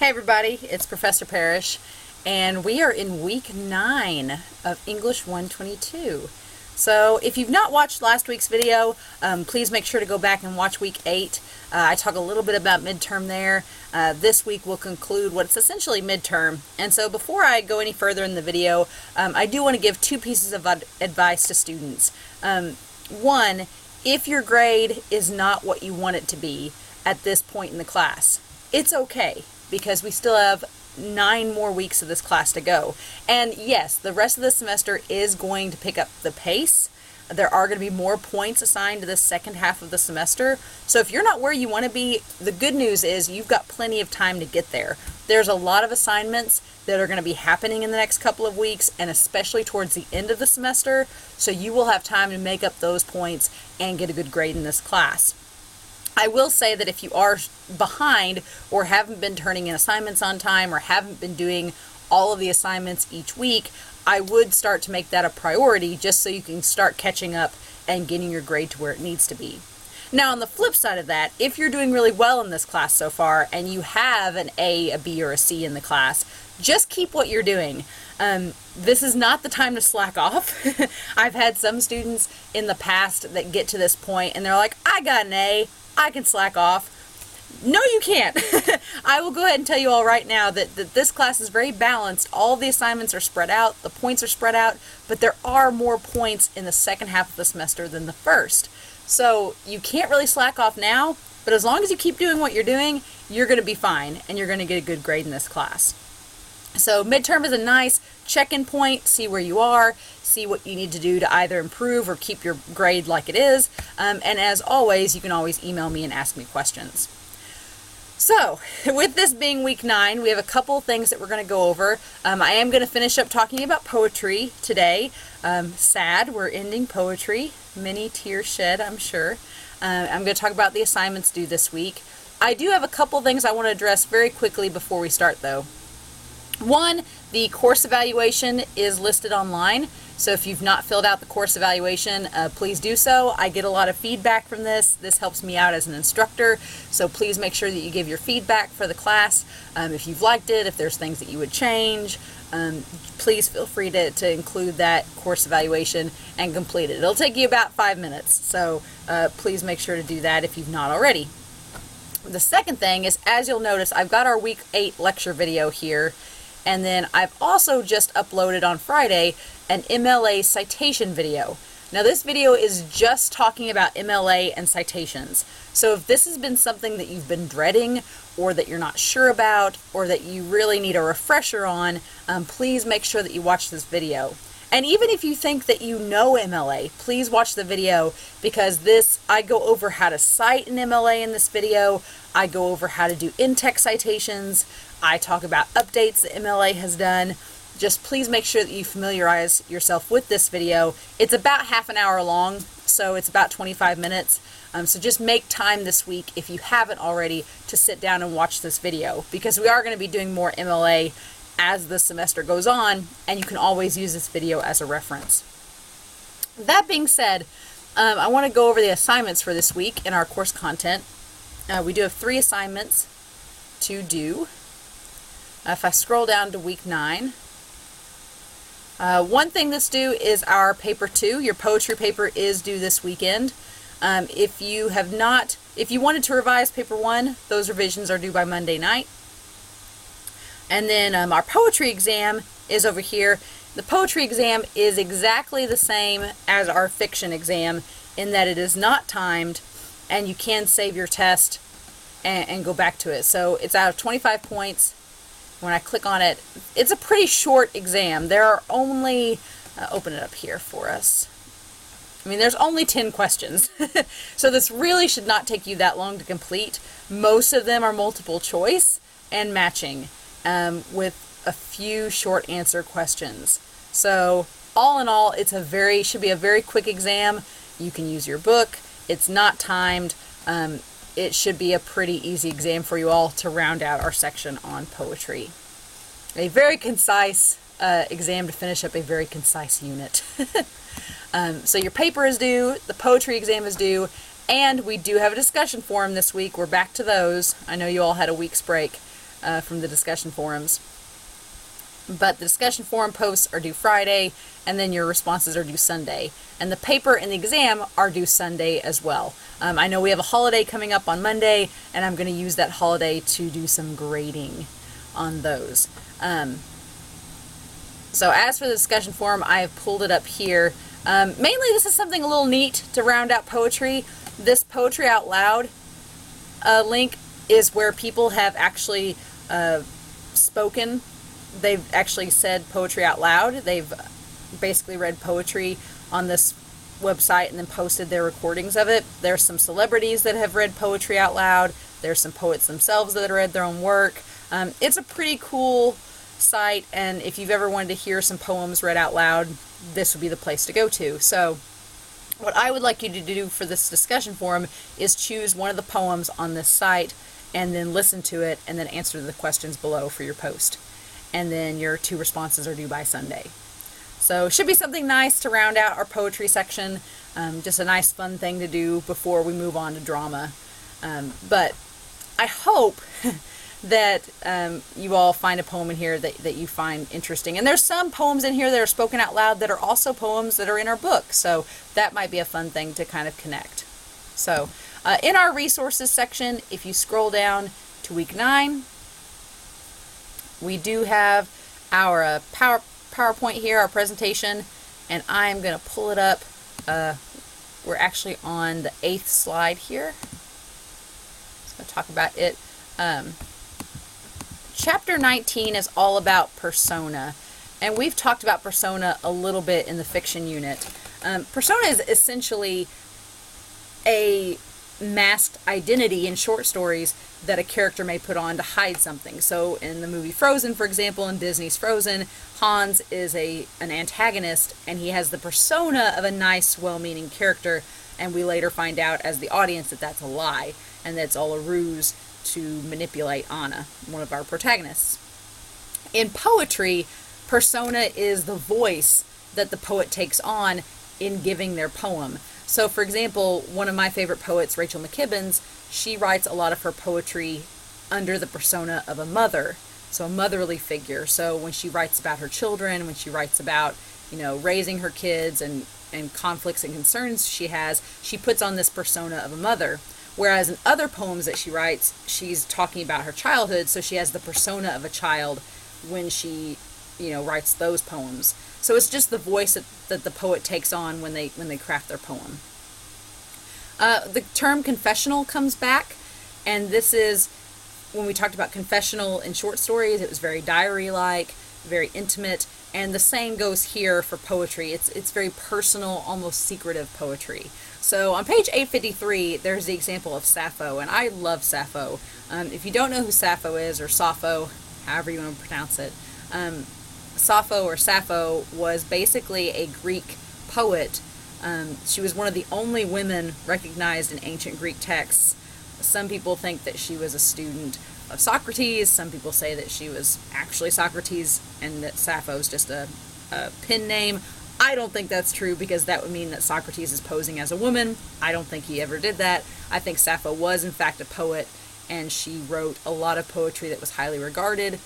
Hey everybody, it's Professor Parish, and we are in week 9 of English 122. So if you've not watched last week's video, please make sure to go back and watch week 8. I talk a little bit about midterm there. This week we'll conclude what's essentially midterm. And so before I go any further in the video, I do want to give 2 pieces of advice to students. One, if your grade is not what you want it to be at this point in the class, it's okay, because we still have 9 more weeks of this class to go. And yes, the rest of the semester is going to pick up the pace. There are going to be more points assigned to the second half of the semester. So if you're not where you want to be, the good news is you've got plenty of time to get there. There's a lot of assignments that are going to be happening in the next couple of weeks, and especially towards the end of the semester, so you will have time to make up those points and get a good grade in this class. I will say that if you are behind or haven't been turning in assignments on time or haven't been doing all of the assignments each week, I would start to make that a priority just so you can start catching up and getting your grade to where it needs to be. Now, on the flip side of that, if you're doing really well in this class so far and you have an A, a B, or a C in the class, just keep what you're doing. This is not the time to slack off. I've had some students in the past that get to this point and they're like, I got an A, I can slack off. No, you can't. I will go ahead and tell you all right now that this class is very balanced. All the assignments are spread out, the points are spread out, but there are more points in the second half of the semester than the first. So you can't really slack off now, but as long as you keep doing what you're doing, you're going to be fine and you're going to get a good grade in this class. So midterm is a nice check-in point, see where you are, see what you need to do to either improve or keep your grade like it is. And as always, you can always email me and ask me questions. So, with this being week 9, we have a couple of things that we're going to go over. I am going to finish up talking about poetry today. Sad, we're ending poetry. Many tears shed, I'm sure. I'm going to talk about the assignments due this week. I do have a couple of things I want to address very quickly before we start, though. One, the course evaluation is listed online, so if you've not filled out the course evaluation, please do so. I get a lot of feedback from this. This helps me out as an instructor, so please make sure that you give your feedback for the class. If you've liked it, if there's things that you would change, please feel free to include that course evaluation and complete it. It'll take you about 5 minutes, so please make sure to do that if you've not already. The second thing is, as you'll notice, I've got our week 8 lecture video here. And then I've also just uploaded on Friday an MLA citation video. Now this video is just talking about MLA and citations. So if this has been something that you've been dreading or that you're not sure about or that you really need a refresher on, please make sure that you watch this video. And even if you think that you know MLA, please watch the video, because I go over how to cite an MLA in this video. I go over how to do in-text citations. I talk about updates that MLA has done. Just please make sure that you familiarize yourself with this video. It's about half an hour long, so it's about 25 minutes. So just make time this week, if you haven't already, to sit down and watch this video, because we are going to be doing more MLA as the semester goes on, and you can always use this video as a reference. That being said, I want to go over the assignments for this week in our course content. We do have 3 assignments to do. If I scroll down to week 9, one thing that's due is our paper 2. Your poetry paper is due this weekend. If you wanted to revise paper 1, those revisions are due by Monday night. And then our poetry exam is over here. The poetry exam is exactly the same as our fiction exam in that it is not timed, and you can save your test and go back to it. So it's out of 25 points. When I click on it, it's a pretty short exam. There are only, open it up here for us. There's only 10 questions. So this really should not take you that long to complete. Most of them are multiple choice and matching, with a few short answer questions. So all in all, should be a very quick exam. You can use your book. It's not timed. It should be a pretty easy exam for you all to round out our section on poetry. A very concise exam to finish up a very concise unit. So your paper is due, the poetry exam is due, And we do have a discussion forum this week. We're back to those. I know you all had a week's break. from the discussion forums. But the discussion forum posts are due Friday, and then your responses are due Sunday. And the paper and the exam are due Sunday as well. I know we have a holiday coming up on Monday, and I'm going to use that holiday to do some grading on those. So as for the discussion forum, I have pulled it up here. Mainly this is something a little neat to round out poetry. This Poetry Out Loud link is where people have actually spoken. They've actually said poetry out loud. They've basically read poetry on this website and then posted their recordings of it. There's some celebrities that have read poetry out loud. There's some poets themselves that have read their own work. It's a pretty cool site, and if you've ever wanted to hear some poems read out loud, this would be the place to go to. So what I would like you to do for this discussion forum is choose one of the poems on this site and then listen to it and then answer the questions below for your post. And then your 2 responses are due by Sunday. So it should be something nice to round out our poetry section. Just a nice fun thing to do before we move on to drama. But I hope that you all find a poem in here that you find interesting. And there's some poems in here that are spoken out loud that are also poems that are in our book. So that might be a fun thing to kind of connect. So in our resources section, if you scroll down to week 9, we do have our PowerPoint here, our presentation, and I'm going to pull it up. We're actually on the 8th slide here. Just going to talk about it. Chapter 19 is all about persona, and we've talked about persona a little bit in the fiction unit. Persona is essentially a masked identity in short stories that a character may put on to hide something. So in the movie Frozen, for example, in Disney's Frozen, Hans is an antagonist, and he has the persona of a nice, well-meaning character, and we later find out as the audience that that's a lie, and that's all a ruse to manipulate Anna, one of our protagonists. In poetry, persona is the voice that the poet takes on in giving their poem. So, for example, one of my favorite poets, Rachel McKibbins, she writes a lot of her poetry under the persona of a mother, so a motherly figure. So when she writes about her children, when she writes about, raising her kids and conflicts and concerns she has, she puts on this persona of a mother. Whereas in other poems that she writes, she's talking about her childhood, so she has the persona of a child when she, writes those poems. So it's just the voice that the poet takes on when they craft their poem. The term confessional comes back, and this is when we talked about confessional in short stories. It was very diary-like, very intimate, and the same goes here for poetry. It's very personal, almost secretive poetry. So on page 853, there's the example of Sappho, and I love Sappho. If you don't know who Sappho is, or Sappho, however you want to pronounce it, Sappho or Sappho was basically a Greek poet. She was one of the only women recognized in ancient Greek texts. Some people think that she was a student of Socrates. Some people say that she was actually Socrates and that Sappho is just a pen name. I don't think that's true, because that would mean that Socrates is posing as a woman. I don't think he ever did that. I think Sappho was in fact a poet, and she wrote a lot of poetry that was highly regarded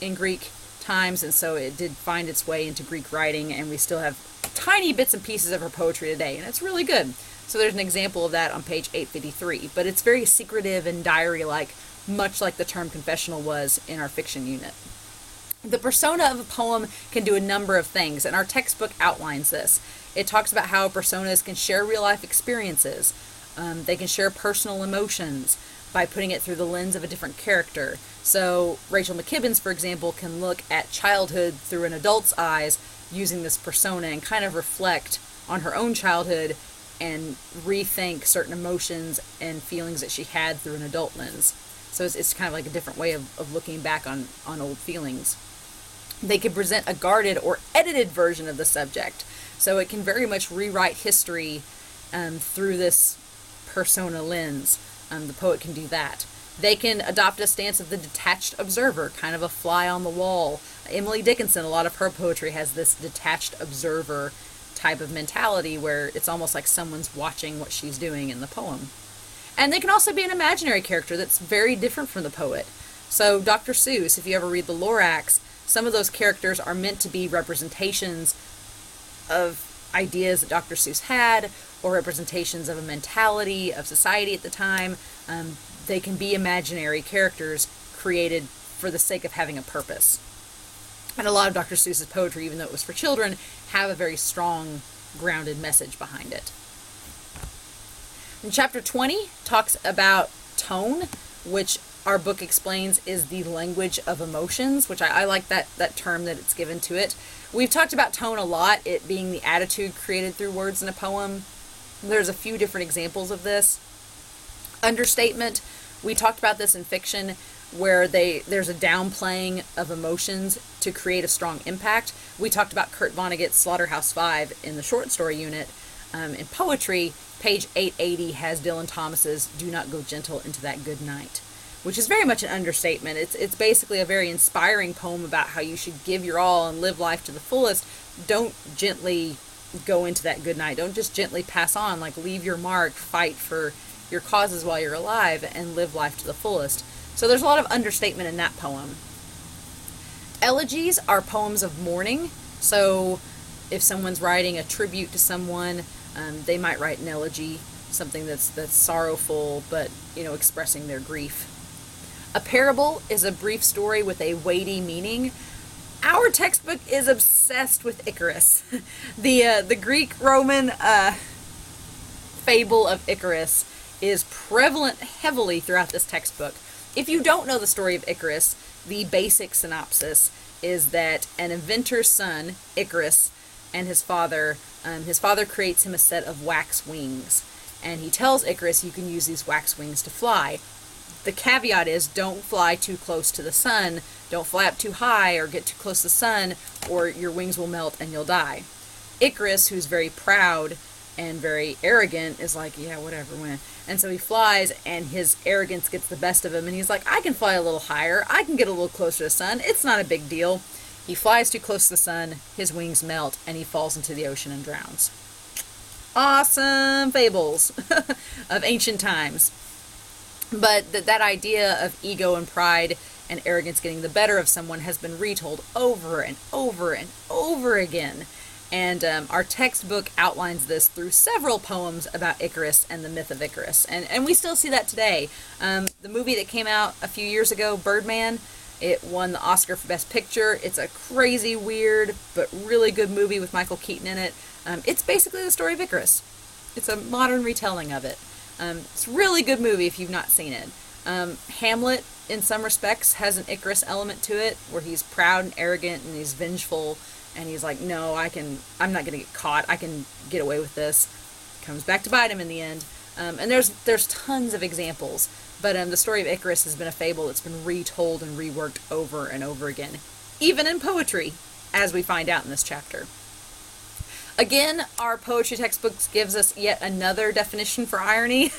in Greek times, and so it did find its way into Greek writing, and we still have tiny bits and pieces of her poetry today, and it's really good. So there's an example of that on page 853, but it's very secretive and diary-like, much like the term confessional was in our fiction unit. The persona of a poem can do a number of things, and our textbook outlines this. It talks about how personas can share real-life experiences. They can share personal emotions by putting it through the lens of a different character. So Rachel McKibbins, for example, can look at childhood through an adult's eyes using this persona and kind of reflect on her own childhood and rethink certain emotions and feelings that she had through an adult lens. So it's kind of like a different way of looking back on old feelings. They can present a guarded or edited version of the subject. So it can very much rewrite history through this persona lens. The poet can do that. They can adopt a stance of the detached observer, kind of a fly on the wall. Emily Dickinson, a lot of her poetry has this detached observer type of mentality where it's almost like someone's watching what she's doing in the poem. And they can also be an imaginary character that's very different from the poet. So Dr. Seuss, if you ever read the Lorax, some of those characters are meant to be representations of ideas that Dr. Seuss had, or representations of a mentality of society at the time. They can be imaginary characters created for the sake of having a purpose. And a lot of Dr. Seuss's poetry, even though it was for children, have a very strong, grounded message behind it. And chapter 20 talks about tone, which our book explains is the language of emotions, which I like that term that it's given to it. We've talked about tone a lot, it being the attitude created through words in a poem. There's a few different examples of this. Understatement, we talked about this in fiction, where there's a downplaying of emotions to create a strong impact. We talked about Kurt Vonnegut's Slaughterhouse-Five in the short story unit. In poetry, page 880 has Dylan Thomas's "Do not go gentle into that good night," which is very much an understatement. It's basically a very inspiring poem about how you should give your all and live life to the fullest. Don't gently go into that good night. Don't just gently pass on. Like, leave your mark, fight for your causes while you're alive, and live life to the fullest. So there's a lot of understatement in that poem. Elegies are poems of mourning. So if someone's writing a tribute to someone, they might write an elegy, something that's sorrowful, but, expressing their grief. A parable is a brief story with a weighty meaning. Our textbook is obsessed with Icarus. The Greek-Roman fable of Icarus is prevalent heavily throughout this textbook. If you don't know the story of Icarus, the basic synopsis is that an inventor's son, Icarus, and his father creates him a set of wax wings. And he tells Icarus you can use these wax wings to fly. The caveat is don't fly too close to the sun, don't fly up too high or get too close to the sun, or your wings will melt and you'll die. Icarus, who's very proud and very arrogant, is like, yeah, whatever, when. And so he flies, and his arrogance gets the best of him, and he's like, I can fly a little higher, I can get a little closer to the sun, it's not a big deal. He flies too close to the sun, his wings melt, and he falls into the ocean and drowns. Awesome fables of ancient times. But that idea of ego and pride and arrogance getting the better of someone has been retold over and over and over again. And our textbook outlines this through several poems about Icarus and the myth of Icarus. And we still see that today. The movie that came out a few years ago, Birdman, it won the Oscar for Best Picture. It's a crazy, weird, but really good movie with Michael Keaton in it. It's basically the story of Icarus. It's a modern retelling of it. It's a really good movie if you've not seen it. Hamlet, in some respects, has an Icarus element to it, where he's proud and arrogant and he's vengeful, and he's like, no, I'm not going to get caught. I can get away with this. Comes back to bite him in the end. And there's tons of examples, but the story of Icarus has been a fable that's been retold and reworked over and over again, even in poetry, as we find out in this chapter. Again, our poetry textbooks gives us yet another definition for irony.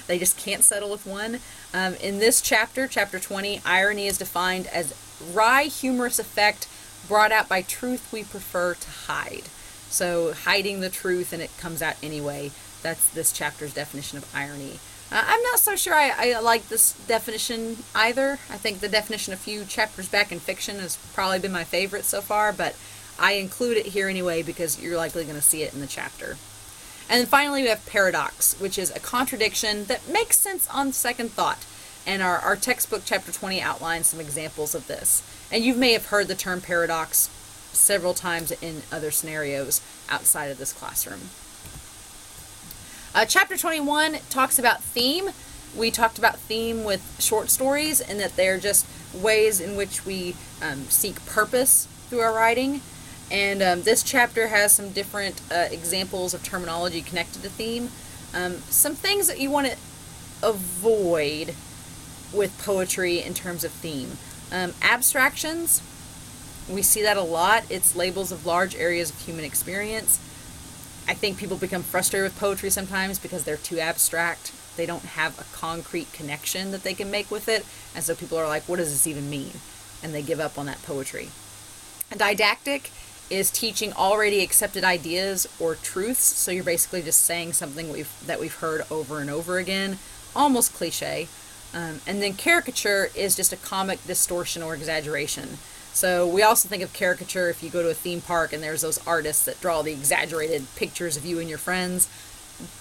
They just can't settle with one. In this chapter, chapter 20, irony is defined as wry, humorous effect brought out by truth we prefer to hide. So hiding the truth and it comes out anyway. That's this chapter's definition of irony. I'm not so sure I like this definition either. I think the definition a few chapters back in fiction has probably been my favorite so far, but I include it here anyway because you're likely going to see it in the chapter. And then finally we have paradox, which is a contradiction that makes sense on second thought. And our textbook, chapter 20, outlines some examples of this. And you may have heard the term paradox several times in other scenarios outside of this classroom. Chapter 21 talks about theme. We talked about theme with short stories and that they're just ways in which we seek purpose through our writing. And this chapter has some different examples of terminology connected to theme. Some things that you want to avoid with poetry in terms of theme. Abstractions, we see that a lot. It's labels of large areas of human experience. I think people become frustrated with poetry sometimes because they're too abstract. They don't have a concrete connection that they can make with it. And so people are like, what does this even mean? And they give up on that poetry. A didactic is teaching already accepted ideas or truths. So you're basically just saying something that we've heard over and over again. Almost cliche. And then caricature is just a comic distortion or exaggeration. So we also think of caricature if you go to a theme park and there's those artists that draw the exaggerated pictures of you and your friends.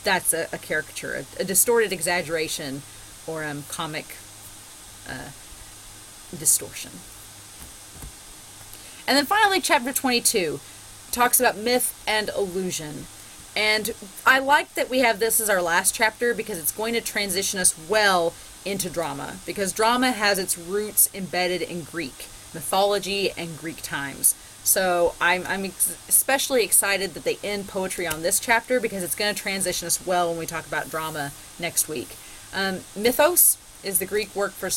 That's a caricature, a distorted exaggeration or comic distortion. And then finally, chapter 22 talks about myth and illusion. And I like that we have this as our last chapter because it's going to transition us well into drama, because drama has its roots embedded in Greek mythology and Greek times. So I'm especially excited that they end poetry on this chapter because it's going to transition us well when we talk about drama next week. Mythos is the Greek word for,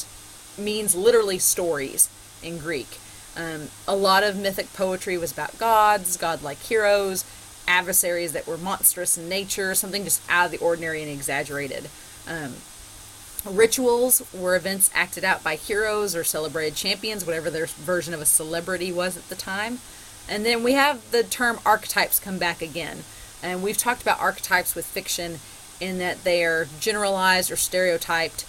means literally stories in Greek. A lot of mythic poetry was about gods, godlike heroes, adversaries that were monstrous in nature, something just out of the ordinary and exaggerated. Rituals were events acted out by heroes or celebrated champions, whatever their version of a celebrity was at the time. And then we have the term archetypes come back again. And we've talked about archetypes with fiction in that they are generalized or stereotyped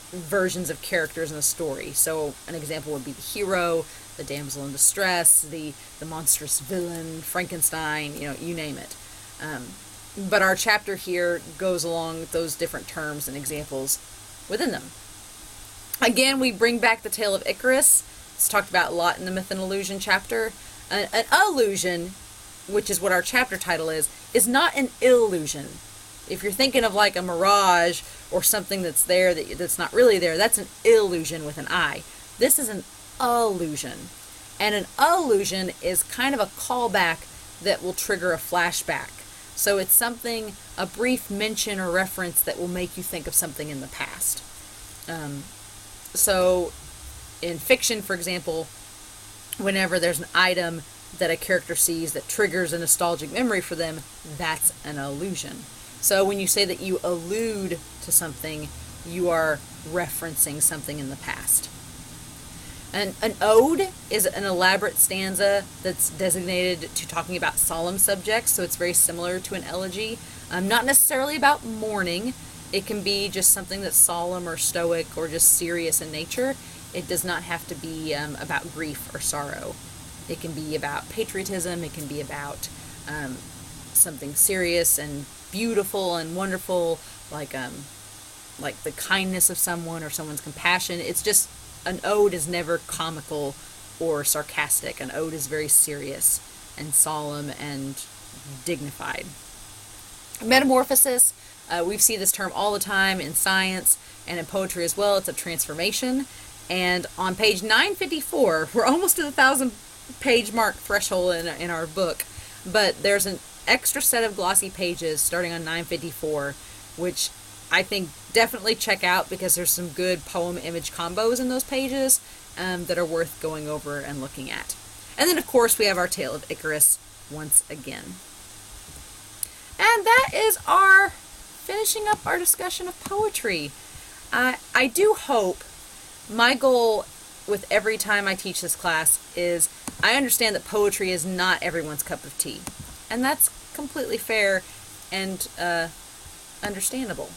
versions of characters in a story. So an example would be the hero, the damsel in distress, the monstrous villain, Frankenstein, you name it. But our chapter here goes along with those different terms and examples within them. Again, we bring back the tale of Icarus. It's talked about a lot in the Myth and Illusion chapter. An illusion, which is what our chapter title is not an illusion. If you're thinking of like a mirage or something that's there that's not really there, that's an illusion with an I. This is an illusion. And an illusion is kind of a callback that will trigger a flashback. So it's something, a brief mention or reference that will make you think of something in the past. So in fiction, for example, whenever there's an item that a character sees that triggers a nostalgic memory for them, that's an illusion. So when you say that you allude to something, you are referencing something in the past. An ode is an elaborate stanza that's designated to talking about solemn subjects, so it's very similar to an elegy. Not necessarily about mourning. It can be just something that's solemn or stoic or just serious in nature. It does not have to be about grief or sorrow. It can be about patriotism. It can be about something serious and beautiful and wonderful, like the kindness of someone or someone's compassion. It's just, an ode is never comical or sarcastic. An ode is very serious and solemn and dignified. Metamorphosis, we see this term all the time in science and in poetry as well. It's a transformation. And on page 954, we're almost to the 1,000-page mark threshold in our book, but there's an extra set of glossy pages starting on 954, which I think definitely check out because there's some good poem-image combos in those pages that are worth going over and looking at. And then, of course, we have our tale of Icarus once again. And that is our finishing up our discussion of poetry. I do hope, my goal with every time I teach this class is I understand that poetry is not everyone's cup of tea. And that's completely fair and understandable.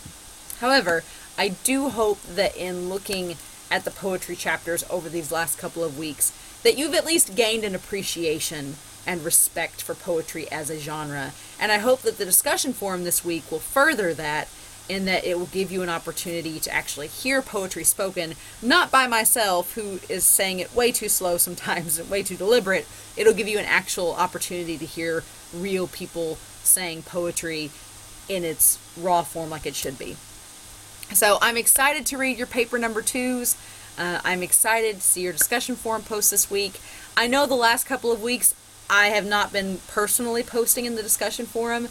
However, I do hope that in looking at the poetry chapters over these last couple of weeks, that you've at least gained an appreciation and respect for poetry as a genre. And I hope that the discussion forum this week will further that, in that it will give you an opportunity to actually hear poetry spoken, not by myself, who is saying it way too slow sometimes and way too deliberate. It'll give you an actual opportunity to hear real people saying poetry in its raw form like it should be. So I'm excited to read your paper number 2s. I'm excited to see your discussion forum post this week. I know the last couple of weeks I have not been personally posting in the discussion forum.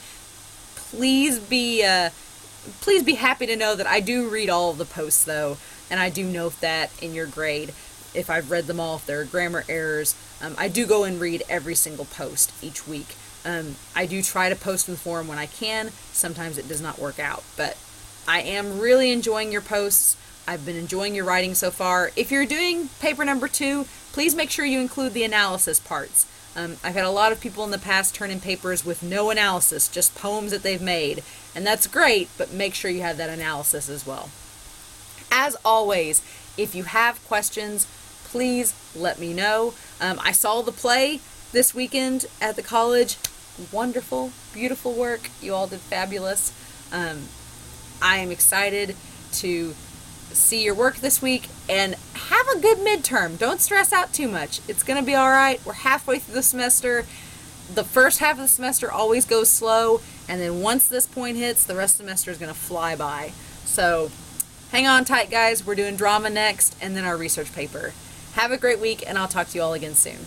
Please be happy to know that I do read all of the posts, though, and I do note that in your grade. If I've read them all, if there are grammar errors, I do go and read every single post each week. I do try to post in the forum when I can. Sometimes it does not work out, but I am really enjoying your posts. I've been enjoying your writing so far. If you're doing paper number 2, please make sure you include the analysis parts. I've had a lot of people in the past turn in papers with no analysis, just poems that they've made, and that's great, but make sure you have that analysis as well. As always, if you have questions, please let me know. I saw the play this weekend at the college. Wonderful, beautiful work. You all did fabulous. I am excited to see your work this week, and have a good midterm. Don't stress out too much. It's going to be all right. We're halfway through the semester. The first half of the semester always goes slow, and then once this point hits, the rest of the semester is going to fly by. So hang on tight, guys. We're doing drama next, and then our research paper. Have a great week, and I'll talk to you all again soon.